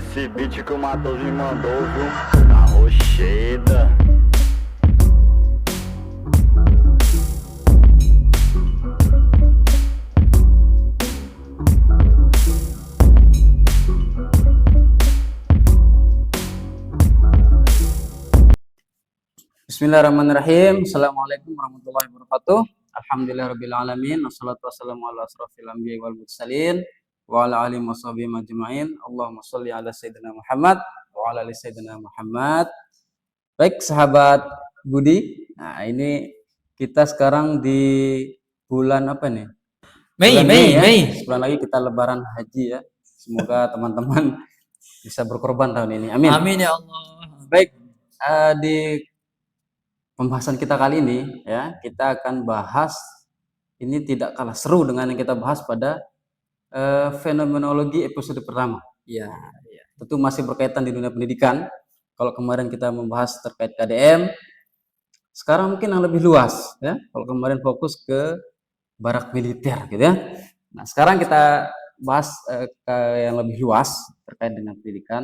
Esse beat que o Matheus me mandou, viu? Na rocheda. Bismillahirrahmanirrahim. Assalamualaikum warahmatullahi wabarakatuh. Alhamdulillahirabbil alamin. Wassalatu wassalamu ala asrofil anbiya'i wal mursalin wa ala alihi washabihi majma'in. Allahumma shalli ala sayyidina Muhammad wa ala ali sayyidina Muhammad. Baik sahabat Budi. Nah, ini kita sekarang di bulan apa nih? Mei. Sebulan lagi kita lebaran haji ya. Semoga teman-teman bisa berkorban tahun ini. Amin. Amin ya Allah. Baik, di pembahasan kita kali ini ya, kita akan bahas ini tidak kalah seru dengan yang kita bahas pada fenomenologi episode pertama. Ya. Tentu masih berkaitan di dunia pendidikan. Kalau kemarin kita membahas terkait KDM, sekarang mungkin yang lebih luas ya. Kalau kemarin fokus ke barak militer gitu ya. Nah, sekarang kita bahas ke yang lebih luas terkait dengan pendidikan,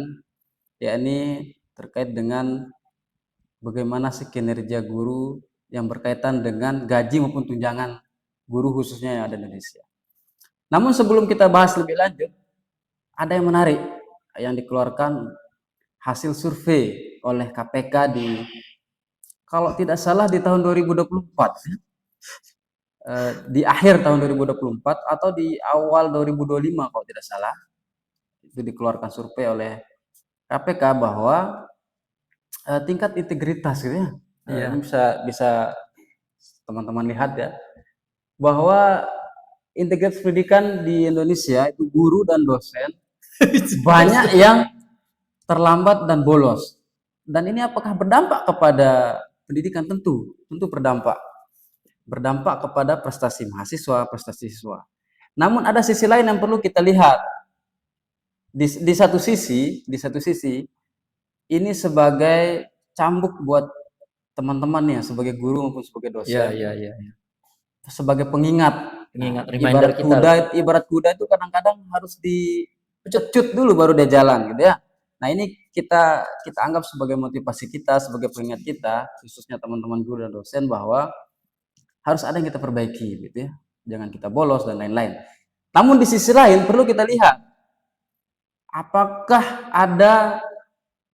yakni terkait dengan bagaimana sih kinerja guru yang berkaitan dengan gaji maupun tunjangan guru khususnya yang ada di Indonesia. Namun sebelum kita bahas lebih lanjut, ada yang menarik yang dikeluarkan hasil survei oleh KPK di, kalau tidak salah di tahun 2024, di akhir tahun 2024 atau di awal 2025 kalau tidak salah, itu dikeluarkan survei oleh KPK bahwa tingkat integritas gitu ya. Ini bisa teman-teman lihat ya, bahwa integritas pendidikan di Indonesia itu guru dan dosen banyak yang terlambat dan bolos. Dan ini apakah berdampak kepada pendidikan? Tentu berdampak. Berdampak kepada prestasi mahasiswa, prestasi siswa. Namun ada sisi lain yang perlu kita lihat. Di satu sisi ini sebagai cambuk buat teman-teman ya, sebagai guru maupun sebagai dosen. Iya. Sebagai pengingat. Reminder kita. Ibarat kuda itu kadang-kadang harus dipecut dulu baru dia jalan gitu ya. Nah, ini kita anggap sebagai motivasi kita, sebagai pengingat kita, khususnya teman-teman guru dan dosen, bahwa harus ada yang kita perbaiki gitu ya. Jangan kita bolos dan lain-lain. Namun di sisi lain perlu kita lihat, apakah ada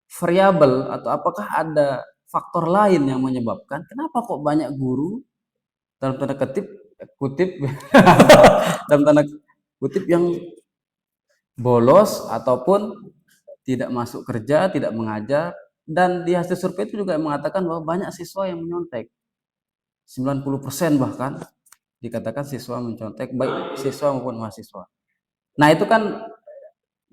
variabel atau apakah ada faktor lain yang menyebabkan kenapa kok banyak guru dalam tanda kutip dalam tanda kutip yang bolos ataupun tidak masuk kerja, tidak mengajar. Dan di hasil survei itu juga mengatakan bahwa banyak siswa yang menyontek. 90% bahkan dikatakan siswa mencontek, baik siswa maupun mahasiswa. Nah, itu kan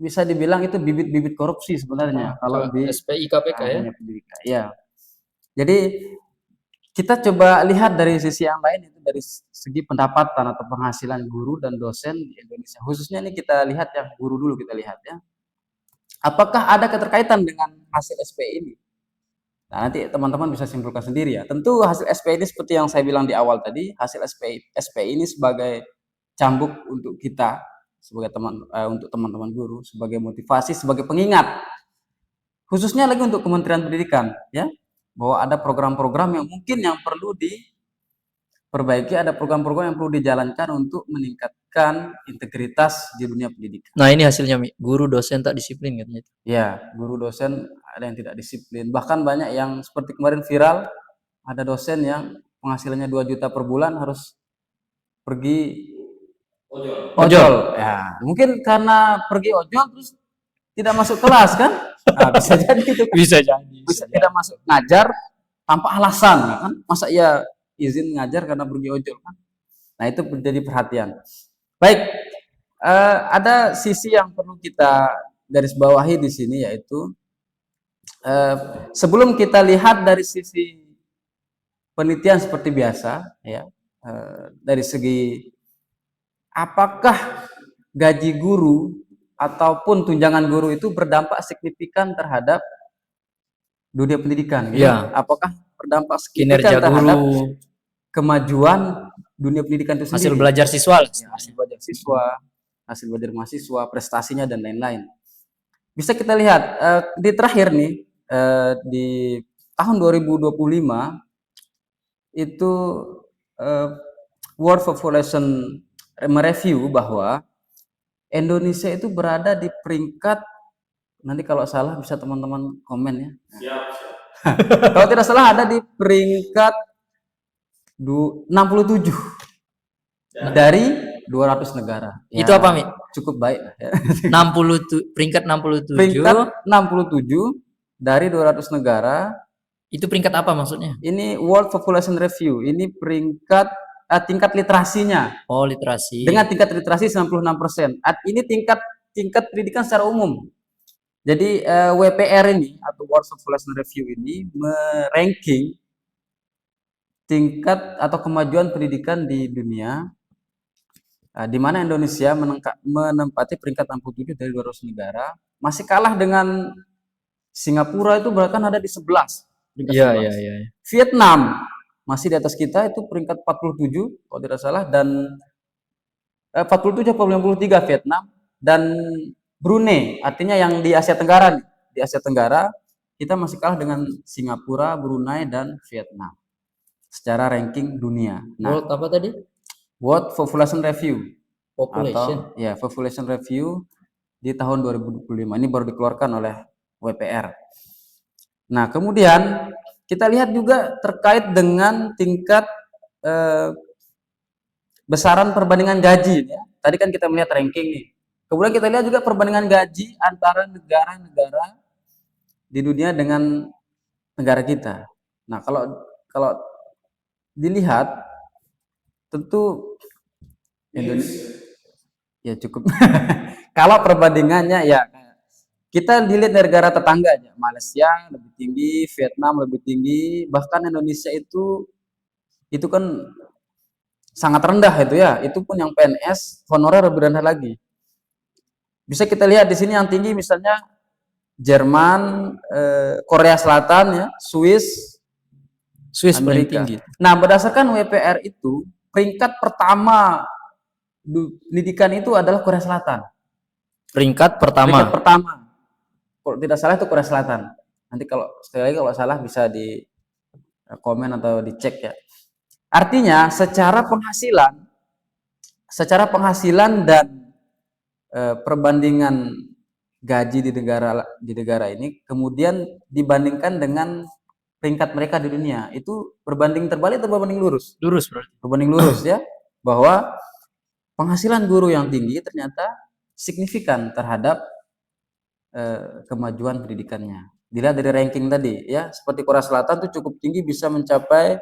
bisa dibilang itu bibit-bibit korupsi sebenarnya kalau di SPI KPK ya. Pendidikan. Ya. Jadi kita coba lihat dari sisi yang lain, itu dari segi pendapatan atau penghasilan guru dan dosen di Indonesia. Khususnya ini kita lihat yang guru dulu, kita lihat ya. Apakah ada keterkaitan dengan hasil SPI ini? Nah, nanti teman-teman bisa simpulkan sendiri ya. Tentu hasil SPI ini seperti yang saya bilang di awal tadi, hasil SPI ini sebagai cambuk untuk kita, sebagai untuk teman-teman guru, sebagai motivasi, sebagai pengingat. Khususnya lagi untuk Kementerian Pendidikan ya, bahwa ada program-program yang mungkin yang perlu diperbaiki, ada program-program yang perlu dijalankan untuk meningkatkan integritas di dunia pendidikan. Nah, ini hasilnya, guru dosen tak disiplin katanya. Ya, guru dosen ada yang tidak disiplin. Bahkan banyak yang seperti kemarin viral, ada dosen yang penghasilannya 2 juta per bulan harus pergi ojol. Ya, mungkin karena pergi ojol terus tidak masuk kelas kan? Nah, bisa jadi itu. Bisa jadi. Bisa tidak masuk ngajar tanpa alasan kan? Masa ia izin ngajar karena pergi ojol kan? Nah, itu menjadi perhatian. Baik, ada sisi yang perlu kita garis bawahi di sini, yaitu sebelum kita lihat dari sisi penelitian seperti biasa ya, dari segi apakah gaji guru ataupun tunjangan guru itu berdampak signifikan terhadap dunia pendidikan gitu. Ya. Apakah berdampak signifikan terhadap kemajuan dunia pendidikan itu sendiri, hasil belajar siswa, hasil belajar siswa, hasil belajar mahasiswa, prestasinya dan lain-lain. bisa kita lihat di terakhir nih di tahun 2025 itu World Population mereview bahwa Indonesia itu berada di peringkat, nanti kalau salah bisa teman-teman komen ya. Kalau tidak salah ada di peringkat 67 dari 200 negara. Itu apa, Mi? Cukup baik lah ya. Peringkat 67. Peringkat 67 dari 200 negara. Itu peringkat apa maksudnya? Ini World Population Review. Ini peringkat tingkat literasinya. Oh, literasi. Dengan tingkat literasi 96%. Ini tingkat pendidikan secara umum. Jadi WPR ini atau World Population Review ini meranking tingkat atau kemajuan pendidikan di dunia, di mana Indonesia menempati peringkat 67 dari 200 negara, masih kalah dengan Singapura itu bahkan ada di 11. Iya. Vietnam masih di atas kita, itu peringkat 47 kalau tidak salah, dan 47 atau 53 Vietnam, dan Brunei, artinya yang di Asia Tenggara. Di Asia Tenggara kita masih kalah dengan Singapura, Brunei, dan Vietnam secara ranking dunia. Nah, World apa tadi? World Population Review. Population. Atau ya, Population Review di tahun 2025. Ini baru dikeluarkan oleh WPR. Nah, kemudian kita lihat juga terkait dengan tingkat besaran perbandingan gaji ya. Tadi kan kita melihat ranking nih. Kemudian kita lihat juga perbandingan gaji antara negara-negara di dunia dengan negara kita. Nah, kalau dilihat tentu Indonesia ya cukup. Kalau perbandingannya ya kita dilihat negara tetangga aja, Malaysia lebih tinggi, Vietnam lebih tinggi, bahkan Indonesia itu kan sangat rendah itu ya. Itu pun yang PNS honorer lebih rendah lagi. Bisa kita lihat di sini yang tinggi misalnya Jerman, Korea Selatan ya, Swiss paling tinggi. Nah, berdasarkan WPR itu peringkat pertama pendidikan itu adalah Korea Selatan. Peringkat pertama. Kalau tidak salah itu Korea Selatan. Nanti kalau sekali lagi kalau salah bisa di komen atau dicek ya. Artinya secara penghasilan dan perbandingan gaji di negara ini kemudian dibandingkan dengan peringkat mereka di dunia, itu berbanding terbalik atau berbanding lurus? Lurus berarti. Berbanding lurus ya, bahwa penghasilan guru yang tinggi ternyata signifikan terhadap kemajuan pendidikannya. Dilihat dari ranking tadi ya, seperti Korea Selatan itu cukup tinggi, bisa mencapai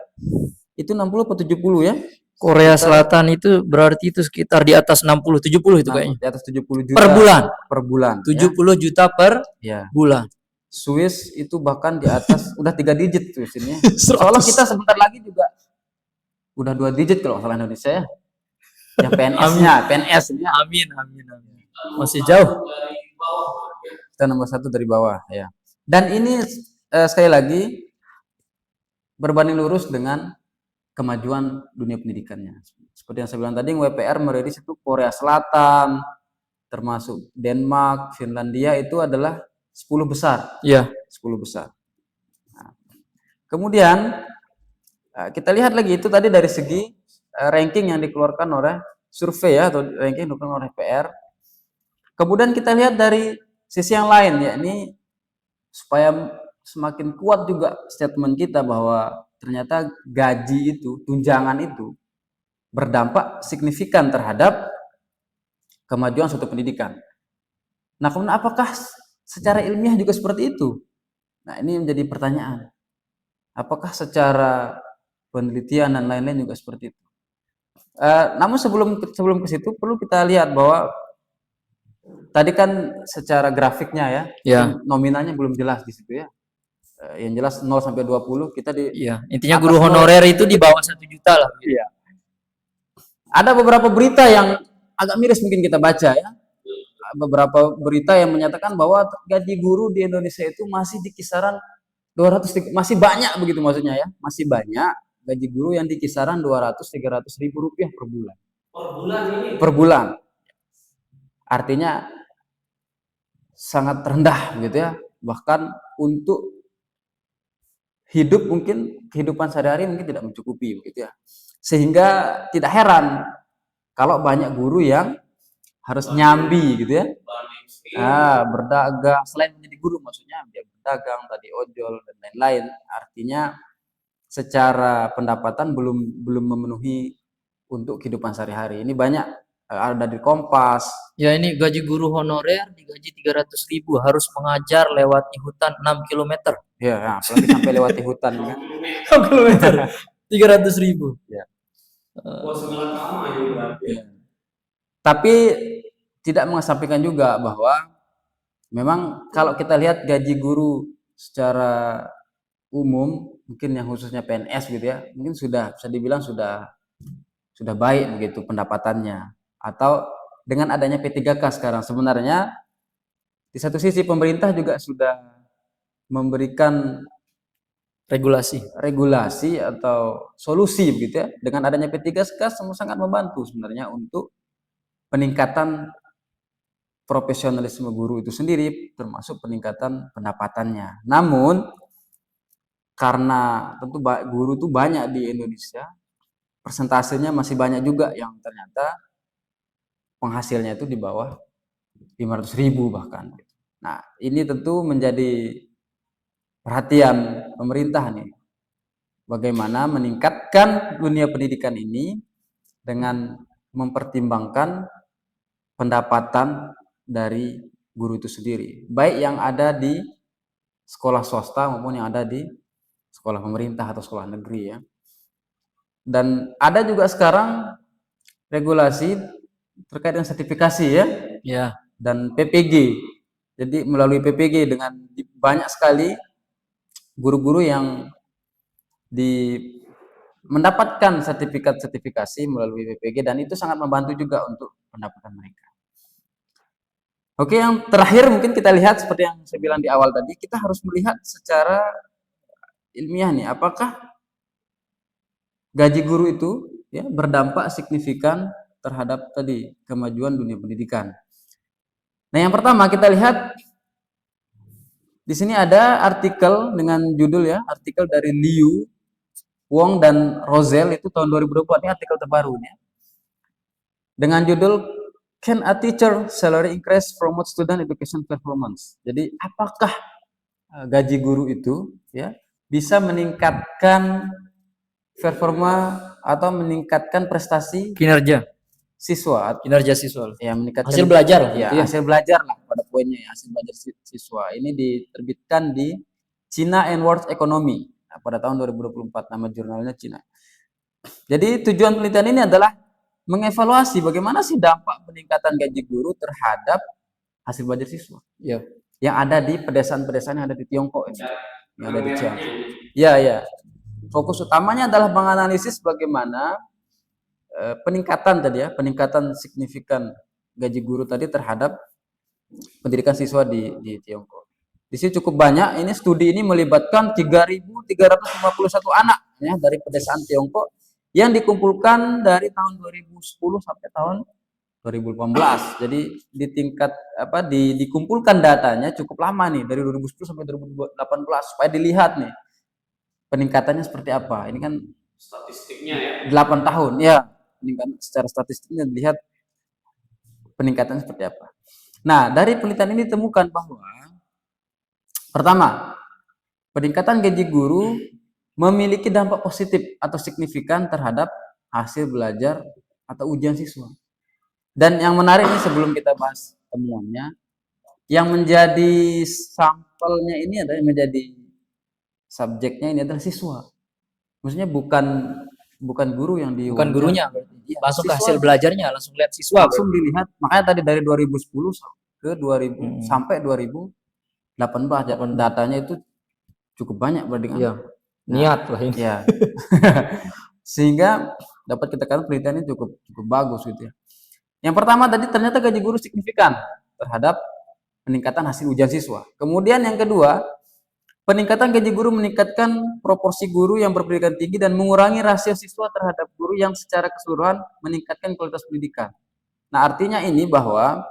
itu 60 atau 70 ya. Korea Selatan itu berarti itu sekitar di atas 60 70 itu kayaknya. Di atas 70 juta per bulan. 70 ya. Juta per bulan. Swiss itu bahkan di atas udah 3 digit tuh sini. Soalnya kita sebentar lagi juga udah 2 digit kalau salah Indonesia ya. Yang PNS-nya, PNS ini. Amin. Masih jauh. Kita nomor 1 dari bawah ya. Dan ini sekali lagi berbanding lurus dengan kemajuan dunia pendidikannya. Seperti yang saya bilang tadi, WPR merilis itu Korea Selatan, termasuk Denmark, Finlandia itu adalah 10 besar. Iya. 10 besar. Nah, kemudian kita lihat lagi itu tadi dari segi ranking yang dikeluarkan oleh survei ya, atau ranking yang dikeluarkan oleh PR. Kemudian kita lihat dari sisi yang lain ya, ini supaya semakin kuat juga statement kita bahwa ternyata gaji itu, tunjangan itu berdampak signifikan terhadap kemajuan suatu pendidikan. Nah, kemudian apakah secara ilmiah juga seperti itu? Nah, ini menjadi pertanyaan. Apakah secara penelitian dan lain-lain juga seperti itu? Namun sebelum ke situ perlu kita lihat bahwa tadi kan secara grafiknya ya, nominalnya belum jelas di situ ya. Yang jelas 0 sampai 20 kita di intinya guru honorer itu di bawah 1 juta lah. Iya. Ada beberapa berita yang agak miris mungkin kita baca ya. Beberapa berita yang menyatakan bahwa gaji guru di Indonesia itu masih di kisaran 200, masih banyak begitu maksudnya ya. Masih banyak gaji guru yang di kisaran 200-300 ribu rupiah per bulan. Per bulan. Artinya sangat rendah gitu ya. Bahkan untuk hidup mungkin kehidupan sehari-hari mungkin tidak mencukupi begitu ya. Sehingga tidak heran kalau banyak guru yang harus nyambi gitu ya. Berdagang selain menjadi guru, maksudnya dia berdagang tadi, ojol dan lain-lain. Artinya secara pendapatan belum memenuhi untuk kehidupan sehari-hari. Ini banyak ada di Kompas. Ya ini gaji guru honorer digaji 300.000, harus mengajar lewati hutan 6 km. Ya, apalagi sampai lewati hutan kan. 6 km 300.000. Ya. Ya. Tapi tidak mengesampingkan juga bahwa memang kalau kita lihat gaji guru secara umum, mungkin yang khususnya PNS gitu ya, mungkin sudah bisa dibilang sudah baik begitu pendapatannya. Atau dengan adanya P3K sekarang sebenarnya di satu sisi pemerintah juga sudah memberikan regulasi atau solusi begitu ya. Dengan adanya P3K sangat membantu sebenarnya untuk peningkatan profesionalisme guru itu sendiri, termasuk peningkatan pendapatannya. Namun karena tentu guru itu banyak di Indonesia, persentasenya masih banyak juga yang ternyata penghasilnya itu di bawah 500.000 bahkan. Nah, ini tentu menjadi perhatian pemerintah nih. Bagaimana meningkatkan dunia pendidikan ini dengan mempertimbangkan pendapatan dari guru itu sendiri, baik yang ada di sekolah swasta maupun yang ada di sekolah pemerintah atau sekolah negeri ya. Dan ada juga sekarang regulasi terkait dengan sertifikasi ya. Dan PPG. Jadi melalui PPG dengan banyak sekali guru-guru yang mendapatkan sertifikasi melalui PPG, dan itu sangat membantu juga untuk pendapatan mereka. Oke, yang terakhir mungkin kita lihat seperti yang saya bilang di awal tadi, kita harus melihat secara ilmiah nih, apakah gaji guru itu ya berdampak signifikan terhadap tadi kemajuan dunia pendidikan. Nah, yang pertama kita lihat di sini ada artikel dengan judul ya, artikel dari Liu, Wong dan Rosel, itu tahun 2024, ini artikel terbaru ya. Dengan judul Can a Teacher Salary Increase Promote Student Education Performance? Jadi apakah gaji guru itu ya bisa meningkatkan performa atau meningkatkan prestasi kinerja siswa ya, meningkatkan hasil belajar ya, hasil belajar lah pada poinnya ya, hasil belajar siswa. Ini diterbitkan di China and World Economy pada tahun 2024, nama jurnalnya China. Jadi tujuan penelitian ini adalah mengevaluasi bagaimana sih dampak peningkatan gaji guru terhadap hasil belajar siswa ya, yang ada di pedesaan-pedesaan yang ada di Tiongkok ini, yang ada di Tiongkok. Ya. Fokus utamanya adalah menganalisis bagaimana peningkatan signifikan gaji guru tadi terhadap pendidikan siswa di Tiongkok. Di sini cukup banyak. Ini studi ini melibatkan 3.351 anak ya dari pedesaan Tiongkok yang dikumpulkan dari tahun 2010 sampai tahun 2018. Jadi dikumpulkan datanya cukup lama nih, dari 2010 sampai 2018, supaya dilihat nih peningkatannya seperti apa. Ini kan statistiknya ya 8 tahun ya. Peningkatan secara statistiknya dilihat peningkatannya seperti apa. Nah, dari penelitian ini ditemukan bahwa pertama, peningkatan gaji guru memiliki dampak positif atau signifikan terhadap hasil belajar atau ujian siswa. Dan yang menarik ini, sebelum kita bahas temuannya, yang menjadi sampelnya ini adalah, menjadi subjeknya ini adalah siswa. Maksudnya bukan guru yang bukan gurunya, ya, langsung ke hasil belajarnya, langsung lihat siswa, langsung dilihat. Makanya tadi dari 2010 ke 2000 sampai 2018 datanya itu cukup banyak berdasarkan ya, niat lah ini ya. Sehingga dapat kita katakan penelitian ini cukup bagus gitu ya. Yang pertama tadi, ternyata gaji guru signifikan terhadap peningkatan hasil ujian siswa. Kemudian yang kedua, peningkatan gaji guru meningkatkan proporsi guru yang berpendidikan tinggi dan mengurangi rasio siswa terhadap guru yang secara keseluruhan meningkatkan kualitas pendidikan. Nah, artinya ini bahwa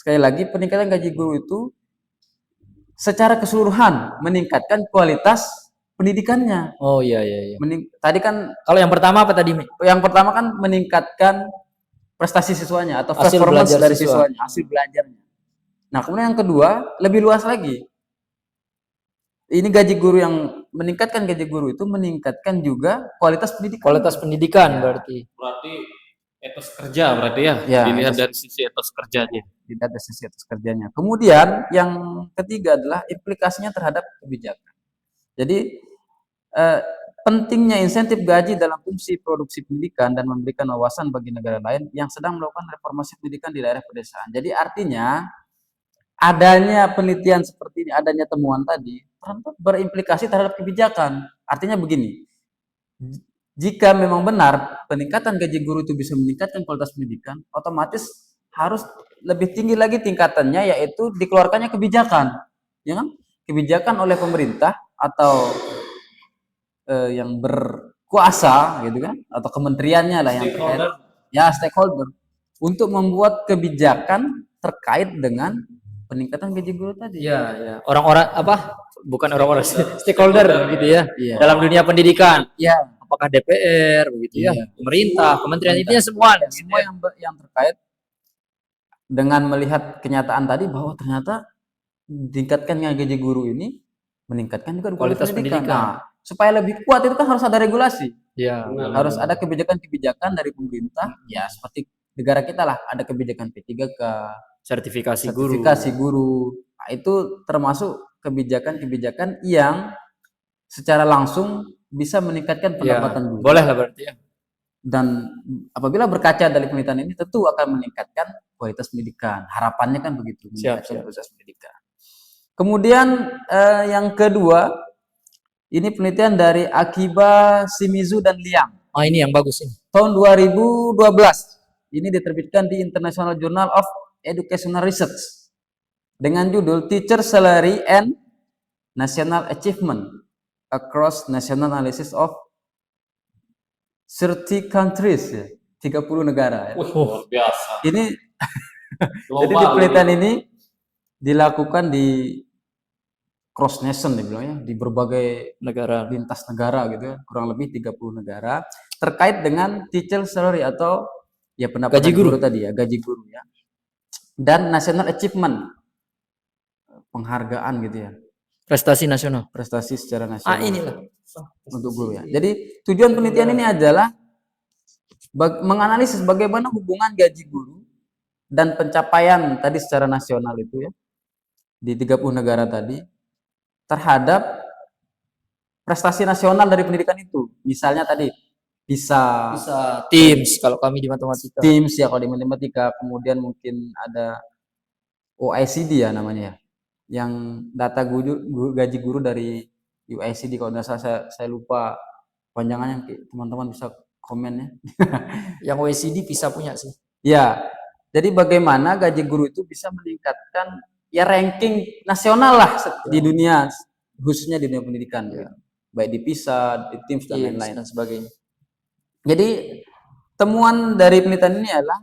sekali lagi peningkatan gaji guru itu secara keseluruhan meningkatkan kualitas pendidikannya. Oh iya iya iya. Tadi kan Kalau yang pertama apa tadi, Mi? yang pertama kan meningkatkan prestasi siswanya atau Hasil performance belajar dari siswa. siswanya, hasil belajarnya. Nah, kemudian yang kedua, lebih luas lagi. Ini gaji guru yang meningkatkan gaji guru itu meningkatkan juga kualitas pendidikan. Kualitas pendidikan Ya. berarti. Berarti etos kerja berarti ya, Ya, dilihat etos- dari sisi etos kerjanya. Tidak ada sisi atas kerjanya. Kemudian yang ketiga adalah implikasinya terhadap kebijakan. Jadi pentingnya insentif gaji dalam fungsi produksi pendidikan dan memberikan wawasan bagi negara lain yang sedang melakukan reformasi pendidikan di daerah pedesaan. Jadi artinya adanya penelitian seperti ini, adanya temuan tadi berimplikasi terhadap kebijakan. Artinya begini, jika memang benar peningkatan gaji guru itu bisa meningkatkan kualitas pendidikan, otomatis harus lebih tinggi lagi tingkatannya, yaitu dikeluarkannya kebijakan, ya kan? Kebijakan oleh pemerintah atau yang berkuasa, gitu kan? Atau kementeriannya lah yang terkait, ya stakeholder, untuk membuat kebijakan terkait dengan peningkatan gaji guru tadi. Iya iya. Orang-orang apa? Bukan orang-orang stakeholder gitu ya. Iya. Dalam dunia pendidikan. Ya, Apakah DPR begitu ya? Iya. Pemerintah, kementerian intinya semua. semua yang terkait dengan melihat kenyataan tadi bahwa ternyata tingkatkannya gaji guru ini meningkatkan juga Kualitas pendidikan. Nah, supaya lebih kuat itu kan harus ada regulasi, Iya. harus ada kebijakan-kebijakan dari pemerintah, ya seperti negara kita lah, ada kebijakan P3K, Sertifikasi guru. sertifikasi guru. Nah, itu termasuk kebijakan-kebijakan yang secara langsung bisa meningkatkan Iya. pendapatan guru. Boleh lah berarti ya. Dan apabila berkaca dari penelitian ini tentu akan meningkatkan kualitas pendidikan. Harapannya kan begitu, meningkatkan siap. kualitas pendidikan. Kemudian yang kedua, ini penelitian dari Akiba, Shimizu dan Liang Oh ini yang bagus ini. tahun 2012. Ini diterbitkan di International Journal of Educational Research dengan judul Teacher Salary and National Achievement Across National Analysis of 30 countries, ya. 30 negara. Ya. Wih, luar biasa. Ini jadi Global penelitian ini. ini dilakukan di cross nation dibilang ya, di berbagai Negara. lintas negara gitu ya, kurang lebih 30 negara terkait dengan teacher salary atau ya pendapatan Gaji guru. tadi ya, gaji guru ya. Dan national achievement, penghargaan gitu ya, Prestasi nasional. prestasi secara nasional. Inilah. Untuk guru ya. Jadi tujuan penelitian ini adalah menganalisis bagaimana hubungan gaji guru dan pencapaian tadi secara nasional itu ya di 30 negara tadi terhadap prestasi nasional dari pendidikan itu. Misalnya tadi bisa Teams kalau kami di matematika. Teams ya kalau di matematika, kemudian mungkin ada OECD ya namanya ya, yang data gaji guru dari OECD kalau nggak salah, saya lupa panjangannya, teman-teman bisa komen ya. Yang OECD bisa punya sih. Ya, jadi bagaimana gaji guru itu bisa meningkatkan ya ranking nasional lah di dunia, khususnya di dunia pendidikan ya. Baik di PISA, di Teams dan lain-lain dan sebagainya. Jadi temuan dari penelitian ini adalah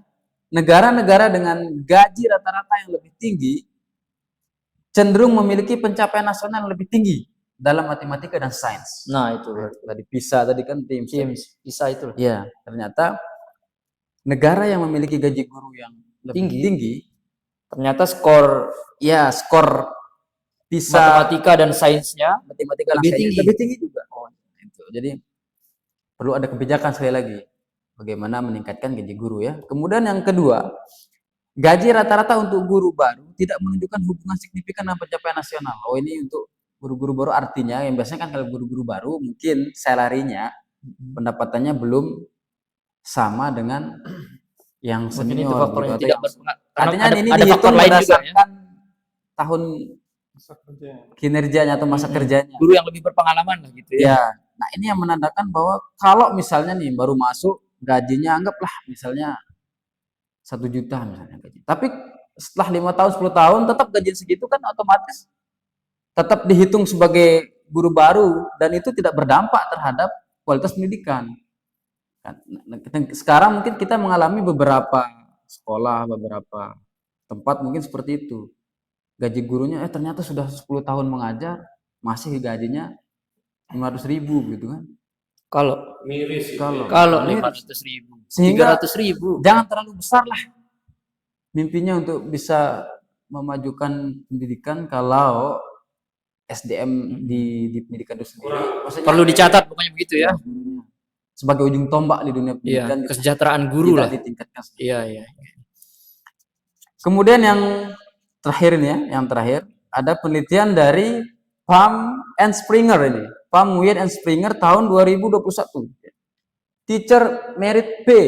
negara-negara dengan gaji rata-rata yang lebih tinggi cenderung memiliki pencapaian nasional yang lebih tinggi dalam matematika dan sains. Nah itu Tadi PISA tadi kan Teams. bisa itu. Ya, ternyata negara yang memiliki gaji guru yang lebih tinggi Ternyata skor PISA matematika dan sainsnya matematika dan lebih sains tinggi. lebih tinggi juga. Oh, itu. Jadi perlu ada kebijakan sekali lagi bagaimana meningkatkan gaji guru ya. Kemudian yang kedua, gaji rata-rata untuk guru baru tidak menunjukkan hubungan signifikan dengan pencapaian nasional. Oh ini untuk guru-guru baru, artinya yang biasanya kan kalau guru-guru baru mungkin salarinya pendapatannya belum sama dengan yang Mungkin itu senior faktor gitu, yang atau tidak yang- berpengaruh. artinya Karena ini ada faktor dihitung lain juga ya. berdasarkan tahun kinerjanya atau masa kerjanya. Guru yang lebih berpengalaman lah gitu ya. Ya, nah ini yang menandakan bahwa kalau misalnya nih baru masuk gajinya anggaplah misalnya 1 juta misalnya gaji. Tapi setelah 5 tahun 10 tahun tetap gaji segitu kan otomatis tetap dihitung sebagai guru baru dan itu tidak berdampak terhadap kualitas pendidikan. Sekarang mungkin kita mengalami beberapa sekolah, beberapa tempat mungkin seperti itu. Gaji gurunya ternyata sudah 10 tahun mengajar, masih gajinya 500.000 gitu kan. Kalau Miris itu kalau miris. 500.000, Sehingga 300.000. jangan terlalu besar lah mimpinya untuk bisa memajukan pendidikan kalau SDM di pendidikan itu sendiri. Maksudnya Perlu dicatat pokoknya begitu ya. gurunya sebagai ujung tombak di dunia Iya, pendidikan kesejahteraan guru tidak lah. ditingkatkan. Iya, iya. Kemudian yang terakhir ini ya, yang terakhir ada penelitian dari Palm and Springer ini. Palm, Wien and Springer tahun 2021. Teacher Merit Pay.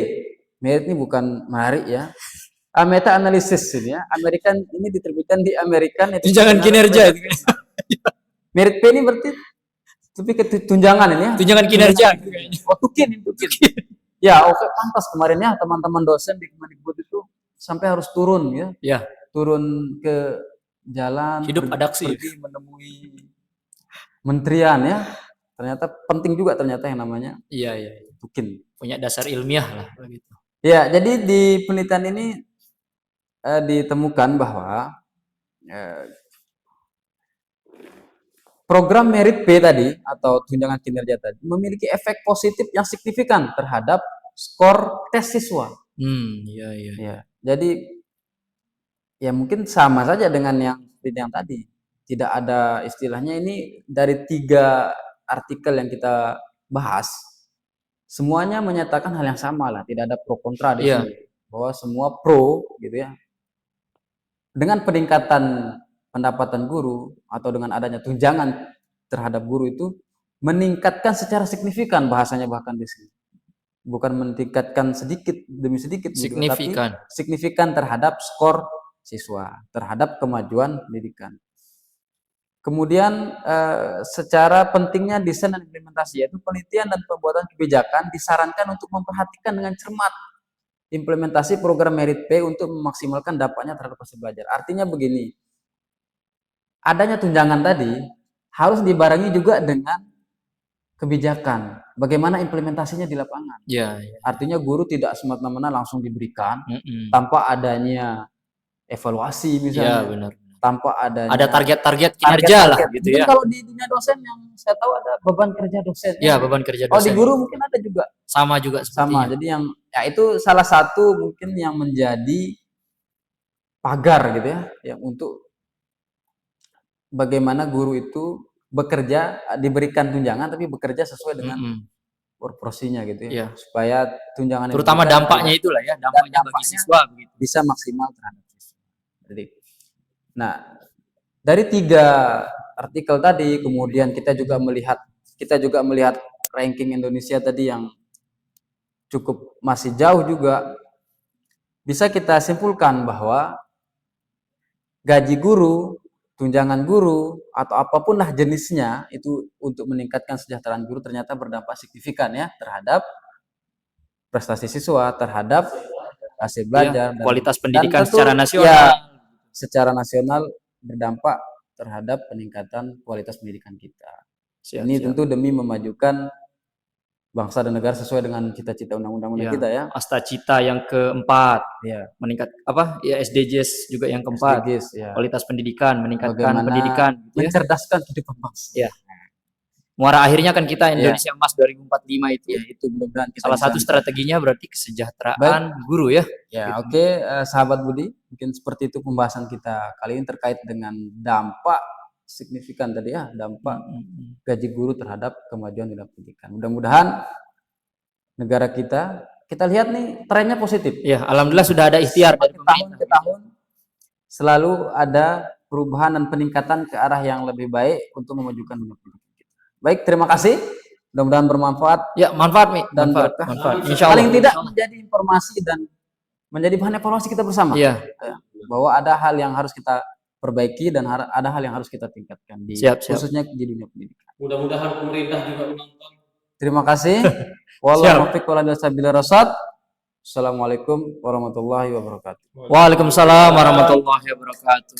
Merit ini bukan menarik ya. Meta analisis ini ya. American ini diterbitkan di American itu Tunjangan kinerja itu. Merit Pay ini berarti lebih ke tunjangan ini ya. Tunjangan kinerja gitu kayaknya. Oh, tukin. Ya, oke, pantas kemarin ya teman-teman dosen di Kemendikbud itu sampai harus turun ya. Ya, Turun ke jalan, hidup adaksi. pergi menemui menterian ya. Ternyata penting juga ternyata yang namanya Iya, iya. tukin. Punya dasar ilmiah lah begitu. Ya, jadi di penelitian ini ditemukan bahwa program Merit Pay tadi atau tunjangan kinerja tadi memiliki efek positif yang signifikan terhadap skor tes siswa. Iya, iya. Ya, jadi ya mungkin sama saja dengan yang tadi. Tidak ada istilahnya ini dari 3 artikel yang kita bahas. Semuanya menyatakan hal yang sama lah, tidak ada pro kontra di Iya. sini. Bahwa semua pro gitu ya. Dengan peningkatan pendapatan guru atau dengan adanya tunjangan terhadap guru itu meningkatkan secara signifikan bahasanya bahkan di sini. Bukan meningkatkan sedikit demi sedikit gitu, Signifikan. tapi signifikan terhadap skor siswa, terhadap kemajuan pendidikan. Kemudian secara pentingnya desain dan implementasi, yaitu penelitian dan pembuatan kebijakan disarankan untuk memperhatikan dengan cermat implementasi program Merit Pay untuk memaksimalkan dampaknya terhadap proses belajar. Artinya begini, adanya tunjangan tadi harus dibarengi juga dengan kebijakan. Bagaimana implementasinya di lapangan. Iya, iya. Artinya guru tidak semata-mata langsung diberikan Mm-mm. tanpa adanya evaluasi Iya, misalnya, benar. tanpa adanya Ada target-target kinerja lah target-target. gitu Mungkin ya. kalau di dunia dosen yang saya tahu ada beban kerja dosen. Iya, beban kerja Oh, di dosen. guru mungkin ada juga Sama juga sama. sepertinya. Jadi yang ya itu salah satu mungkin yang menjadi pagar gitu ya, yang untuk bagaimana guru itu bekerja, diberikan tunjangan tapi bekerja sesuai dengan Mm-mm. porsinya gitu ya. Iya. Supaya tunjangan yang Terutama diberikan dampaknya tidak itulah ya, dampaknya bagi dampaknya siswa begitu. bisa maksimal terhadap siswa. Jadi, nah dari 3 artikel tadi, kemudian kita juga melihat ranking Indonesia tadi yang cukup masih jauh juga, bisa kita simpulkan bahwa gaji guru, tunjangan guru, atau apapun lah jenisnya itu untuk meningkatkan kesejahteraan guru ternyata berdampak signifikan ya terhadap prestasi siswa, terhadap hasil belajar, Iya, kualitas pendidikan tentu, secara nasional. ya, secara nasional berdampak terhadap peningkatan kualitas pendidikan kita. Siap, Ini siap. tentu demi memajukan bangsa dan negara sesuai dengan cita-cita undang-undang Ya, kita ya. Asta Cita yang keempat, Ya, meningkat apa? Ya SDGs juga yang keempat. SDGs, ya. Kualitas pendidikan, meningkatkan Bagaimana pendidikan gitu ya. mencerdaskan kehidupan bangsa. Ya. Muara akhirnya kan kita Indonesia Emas 2045 itu. Ya, itu mudah-mudahan kita Salah bisa satu strateginya berarti kesejahteraan guru ya. Ya, oke, sahabat Budi, mungkin seperti itu pembahasan kita kali ini terkait dengan dampak signifikan tadi ya, dampak gaji guru terhadap kemajuan dalam pendidikan. Mudah-mudahan negara kita lihat nih trennya positif. Ya, alhamdulillah sudah ada ikhtiar dari Tahun pemerintah. ke tahun selalu ada perubahan dan peningkatan ke arah yang lebih baik untuk memajukan dunia pendidikan kita. Baik, terima kasih. Mudah-mudahan bermanfaat Ya, manfaat Mi, dan manfaat, berkah. manfaat. Insyaallah. Paling tidak menjadi informasi dan menjadi bahan evaluasi kita bersama. Iya. Bahwa ada hal yang harus kita perbaiki dan ada hal yang harus kita tingkatkan di Siap, siap. khususnya di dunia pendidikan. Mudah-mudahan pemerintah juga menonton. Terima kasih. Wallahu muwaffiq wala sabila rasad. Assalamualaikum warahmatullahi wabarakatuh. Waalaikumsalam warahmatullahi wabarakatuh.